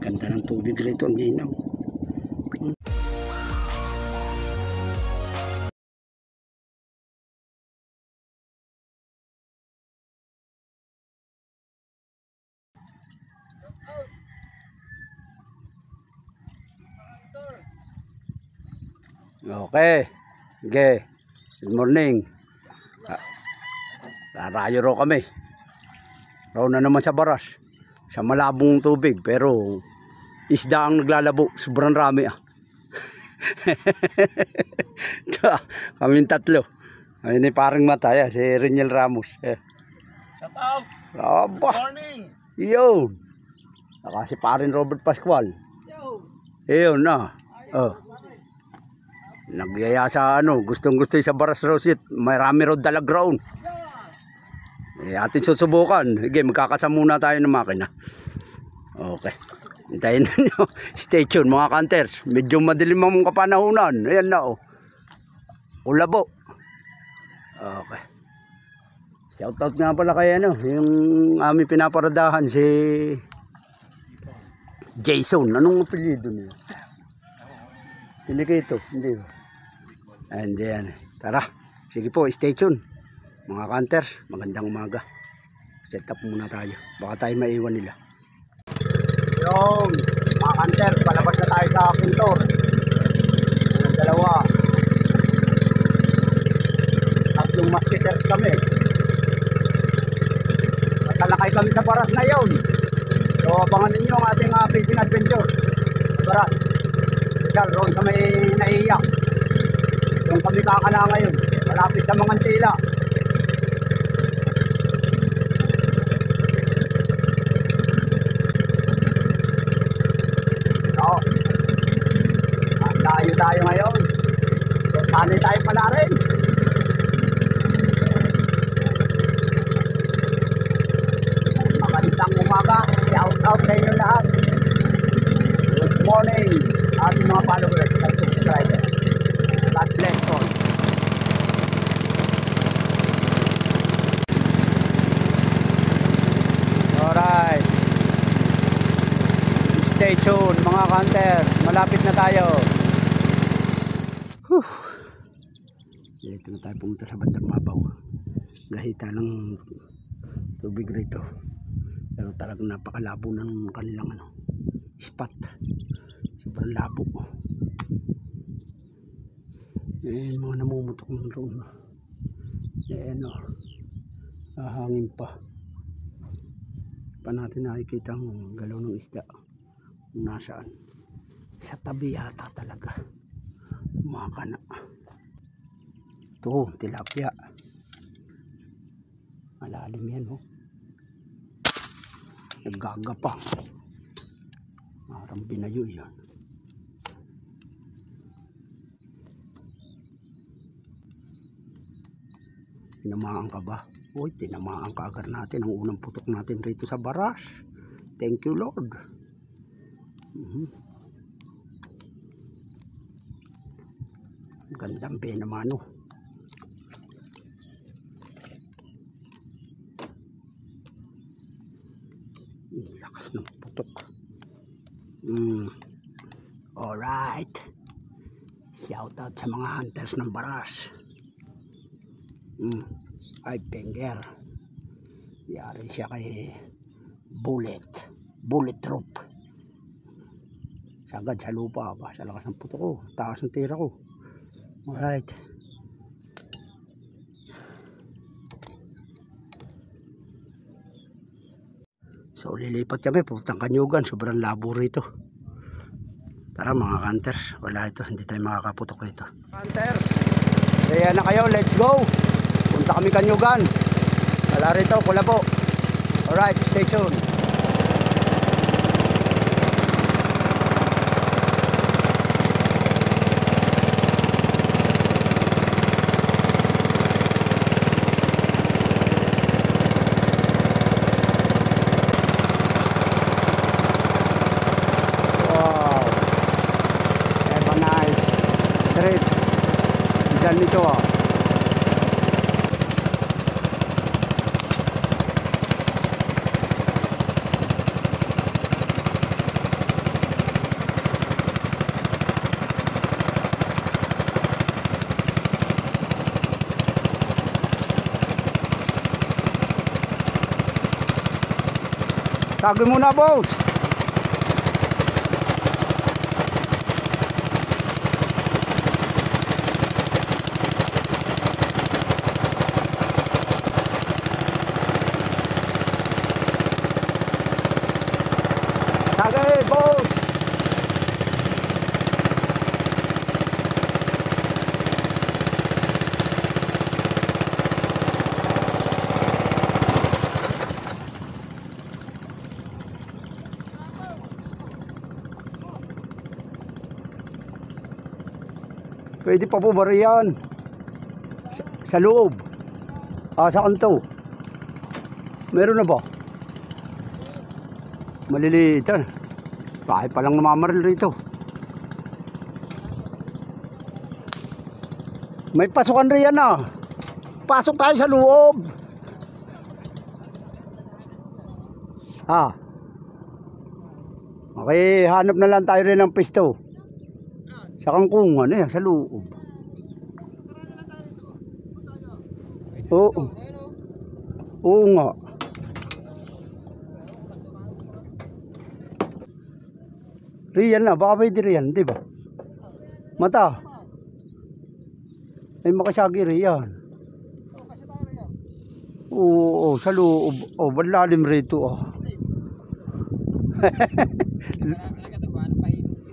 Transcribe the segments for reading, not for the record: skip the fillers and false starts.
Ganda ng tubig rito, ang ginaw. Okay. Okay. Good morning. Rarayo raw kami. Raw na naman sa baras. Sa malabong tubig. Pero isda ang naglalabo. Sobrang rami ah. Kaming tatlo. Ayun ay parang mataya. Si Reniel Ramos. Shout out. Aba. Good morning. Yun. Saka si parin Robert Pascual. Yun na. Oh. Nagyaya sa ano, gustong-gusto sa Baras Rosit. Marami raw dalag ground. Atin susubukan. Sige, magkakasa muna tayo ng makina. Okay. Hintayin nyo. Stay tuned mga kanters. Medyo madilim ang kapanahunan. Ayan na oh. Ulabo. Okay. Shoutout nga pala kay ano, yung aming pinaparadahan si Jason. Anong apelyido niya? Hindi ito, hindi ba? Hindi yan. Tara, sige po, stay tuned. Mga kanters, magandang umaga. Set up muna tayo. Baka tayo maiwan nila. Yung, mga kanters, palabas na tayo sa puntor. Yung dalawa. Tatlong masketers kami. Matalakay kami sa Baras na yun. So, abangan ninyo ang ating fishing adventure. Baras. Roon sa may naiiyak. Yung kami kakala ngayon. Malapit sa mga tila. Oo. Layo tayo ngayon. So sanay tayo pala rin. Magandang umaga. Shout out sa inyo lahat. Good morning. Ating mga followers at subscribers. God bless all. Alright. Stay tuned mga kanters. Malapit na tayo. Dito na tayo pumunta sa bandang Mabaw. Gahita ng tubig rito. Pero talagang napakalabo ng kanilang ano, spot. Sobrang labo. Ayan mga namumutok ng roon. Ayan o. Hahangin pa. Pa natin nakikita ang galaw ng isda. Kung nasaan. Sa tabi yata talaga. Umakana. Ito, tilapia. Malalim yan o. Naggaga pa. Parang binayo yan. Tinamaan ka ba? Uy, tinamaan ka agad natin ang unang putok natin rito sa Baras. Thank you Lord. Gandang pinamano. Lakas ng putok. Alright. Shout out sa mga hunters ng Baras. Ay Penger. Yari siya kay Bullet Troop. Sagad sa lupa ba? Sa lakas ng puto ko. Taas ng tira ko. Alright. So lilipat kami. Pupuntang Kanyugan. Sobrang labo rito. Tara mga hunters. Wala ito. Hindi tayo makakaputok rito. Hunters. Kaya na kayo. Let's go. Punta kami Kanyugan. Wala rito, Kulabo. Alright, stay tuned. Wow. Have a nice trip. Diyan nito ah. Sagay muna, boss. Sagay, boss. Pwede pa po ba riyan? Sa loob. Sa kanto. Meron na ba? Maliliit yan. Bakit palang namamaril rito? May pasukan riyan ah. Pasok tayo sa loob. Okay, hanap na lang tayo rin ng pisto. Sa kangkungan eh, sa loob. Oo. Oo nga. Riyan na, baka pwede riyan, di ba? Mata. Ay makasagi riyan. Oo, sa loob. Oh, balalim rito oh.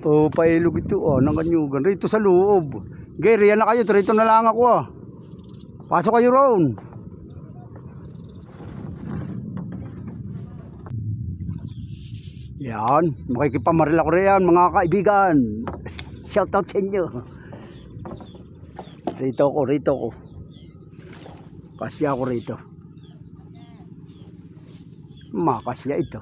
Oh, pailog ito oh, ng kanyugan. Rito sa loob. Gary, yan na kayo. Rito na lang ako ah. Pasok kayo roon. Yan. Makikipamaril ako riyan, mga kaibigan. Shoutout sa inyo. Rito ako. Kasya ako rito. Makasya ito.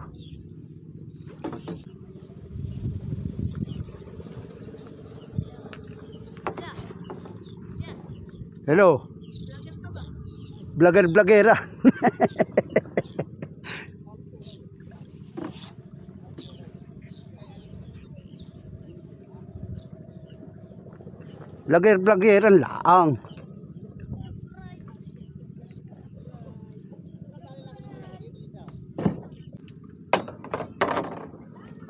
Hello. Vlogger-vloggera. Vlogger-vloggera lang.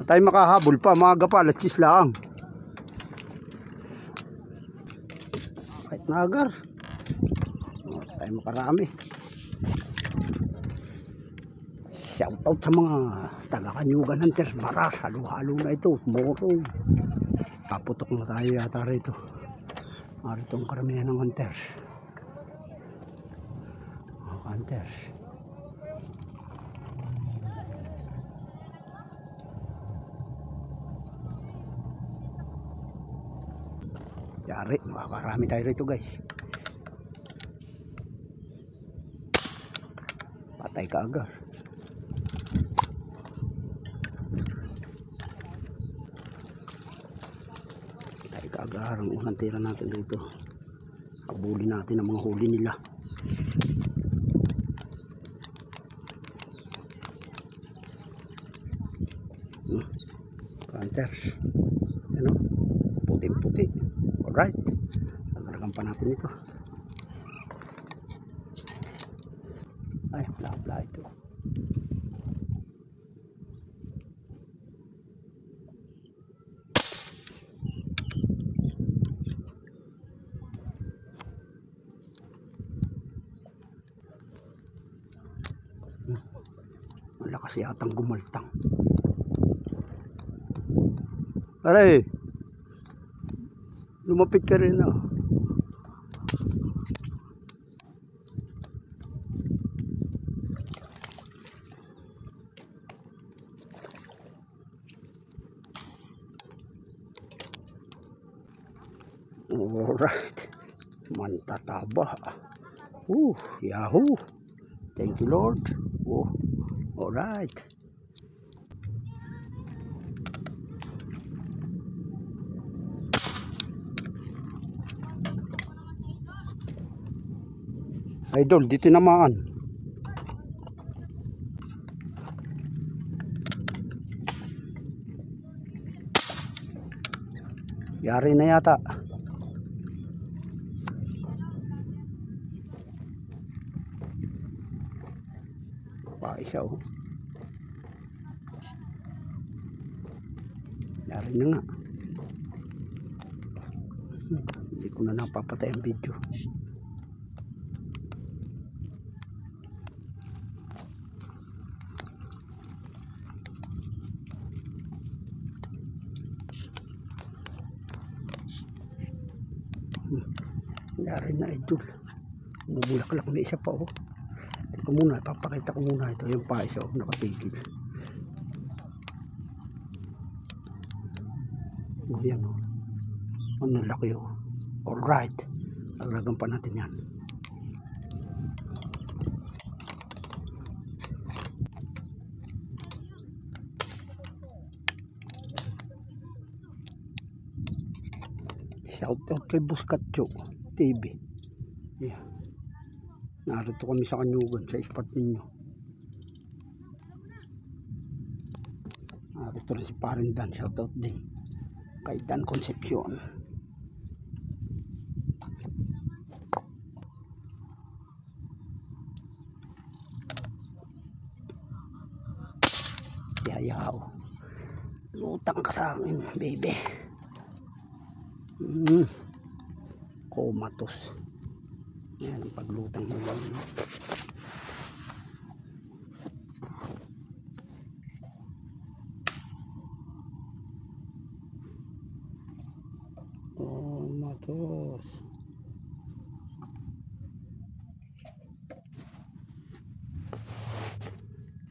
Tayo makahabol pa, maaga pa, alas 10 lang. Kahit nagar. Tayo makarami. Shoutout sa mga taga-Kanyugan Hunter. Mara, halo-halo na ito. Moro. Paputok na tayo yata rito. Marito ang karamihan ng hunters. Hunters. Yari, makakarami tayo rito guys. Patay ka agad. Patay ka agad. Ang unang tira natin dito. Habulin natin ang mga huli nila. Hunters. Ano? Puting-puti. Alright. Nagaragan pa natin ito. Ay, bla-bla ito. Malakas yatang gumaltang. Aray! Lumapit ka rin ah. Alright. Mantataba. Yahoo. Thank you Lord. Alright. Idol, dito naman. Yari na yata. Pa isa oh. Yari na nga. Hindi ko na napapatay ang video. Yari na idol. Bumulaklak na isa pa oh. Teka muna, papakita ko muna ito. Yung pa isa oh, nakatigil. Oh yan oh. Ano laki oh. Alright. Alagan pa natin yan. Shout out kay Buscatcho TV. Yeah. Narito kami sa Kanyugan sa spot ninyo. Narito rin si Parin Dan. Shout out din kay Dan Concepcion. Yayaw. Lutang ka sa akin, baby. Komatos. Yan ang paglutang mo lang. Komatos.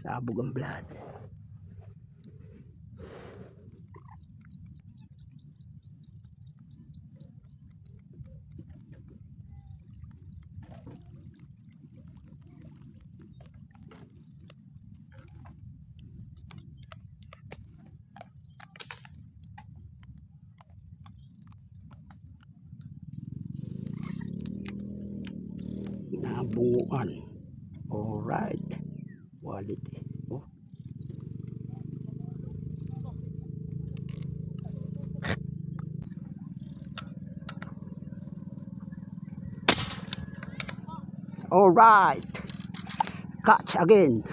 Sabog ang blood. Nabunguan. Alright. Quality. Oh. Alright. Catch again.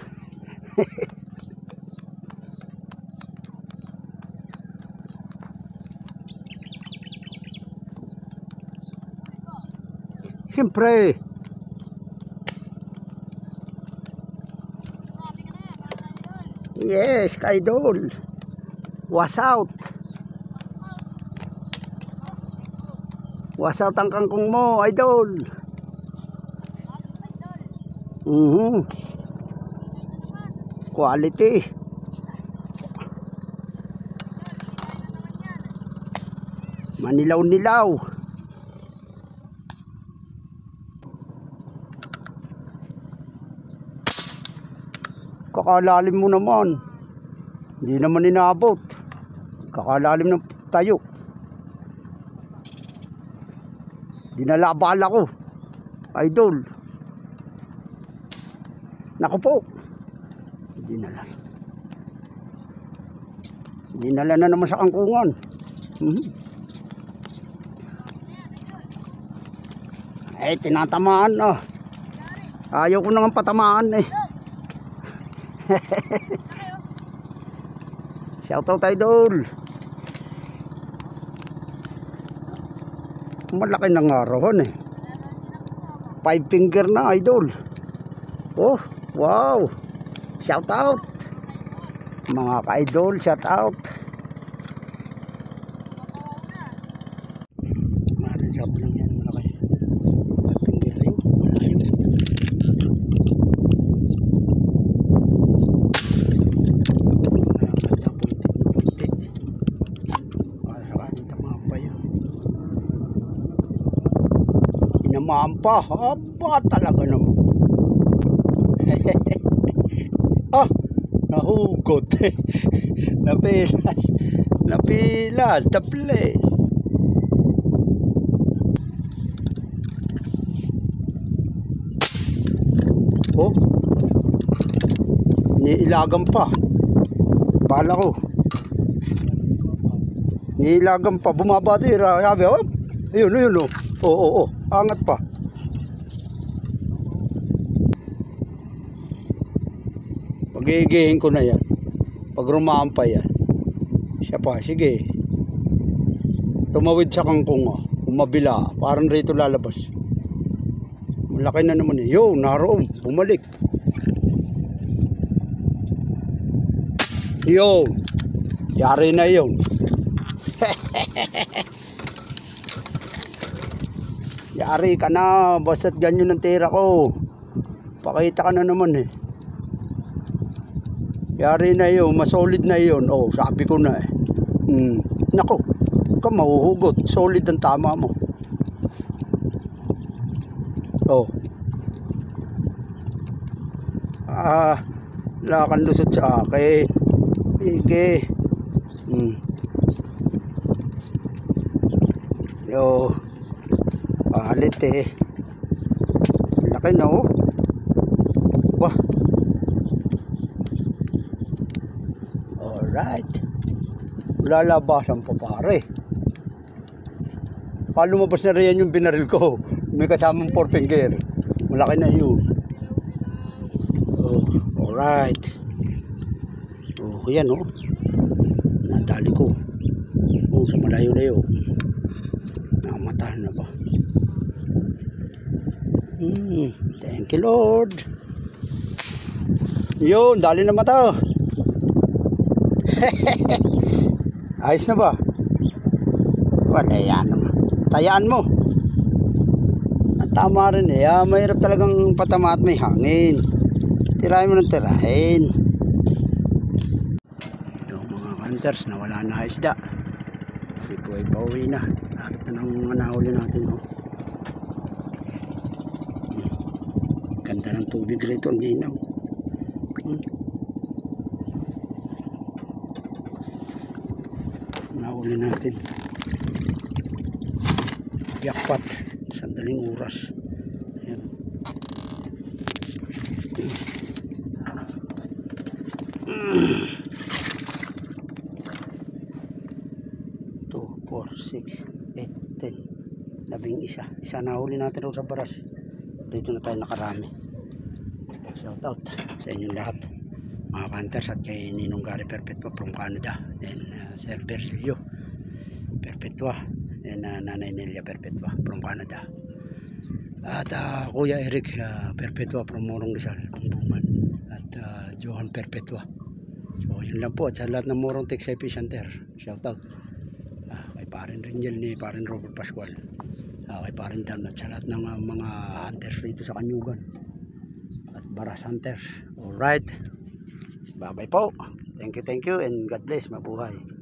Siyempre. Yes, Idol. Was out. Was out ang kangkong mo, Idol. Quality. Manilaw-nilaw. Kakalalim mo naman. Hindi naman inaabot. Kakalalim ng tayo. Dinalabala ko. Idol. Naku po. Dinala. Dinala na naman sa kangkungan. Eh, tinatamaan na. Ayaw ko nang patamaan eh. Shout out Idol. Malaki ng arawan eh. 5 finger na Idol. Oh, wow. Shout out. Mga ka-idol, shout out. Maraming job lang yan, malaki. 5 finger yun, malayo. Inamampa, haba talaga naman. Ah, nahugot. Napilas the place. Oh, niilagan pa. Bala ko. Niilagan pa, bumaba tira. Sabi, oh, ayun, oh. Oo, angat pa. Pagigihin ko na yan. Pag rumampa yan. Siya pa, sige. Tumawid sa kangkong, oh. Umabila, parang rito lalabas. Malaki na naman eh. Yo, naroon, bumalik. Yo, yari na yun. Yari ka na, basta't ganyan ang tira ko. Pakita ka na naman eh. Yari na yun, masolid na yun. Oh, sabi ko na eh. Nako, huwag ka mahuhugot. Solid ang tama mo. Oh. Wala kang lusot sa akin. Sige. Yo. Palit eh. Laki na oh. Wah. Alright. Lalabasan pa pare. Lumabas na rin yung binaril ko. May kasamang 4 finger. Malaki na yun. Oh, alright. Oh, yan oh. Nadali ko. Oh, sa malayo-layo. Namatahan na ba? Thank you Lord. Yun, dali na mata. Ayos na ba? Wala yan naman. Tayaan mo. Ang tama rin eh. Mahirap talagang patama at may hangin. Tirahin mo ng tirahin. Ito mga hunters, nawala na isda. Hindi po ay pauwi na. Lahat na ng mga nahuli natin. Oh. Ganda ng tubig rito, ang ginaw. Nahuli natin. Yakpat. Sandaling oras. Ayan. 2, 4, 6, 8, 10. 11. Isa nahuli natin doon sa baras. Dito na tayo nakarami. Shout out sa inyong lahat mga hunters at kay Ninong Gary Perpetua from Canada and Sir Berilio Perpetua and Nanay Nelia Perpetua from Canada at Kuya Eric Perpetua from Morong Rizal Bumbungan at Johan Perpetua. So yun lang po at sa lahat ng Morong Texay Fish Hunter shout out kay Parin Rangel ni Parin Robert Pascual, kay Parin Dan at sa lahat ng mga hunters rito sa Kanyugan at Baras Hunters. Alright, bye bye po. Thank you and God bless. Mabuhay.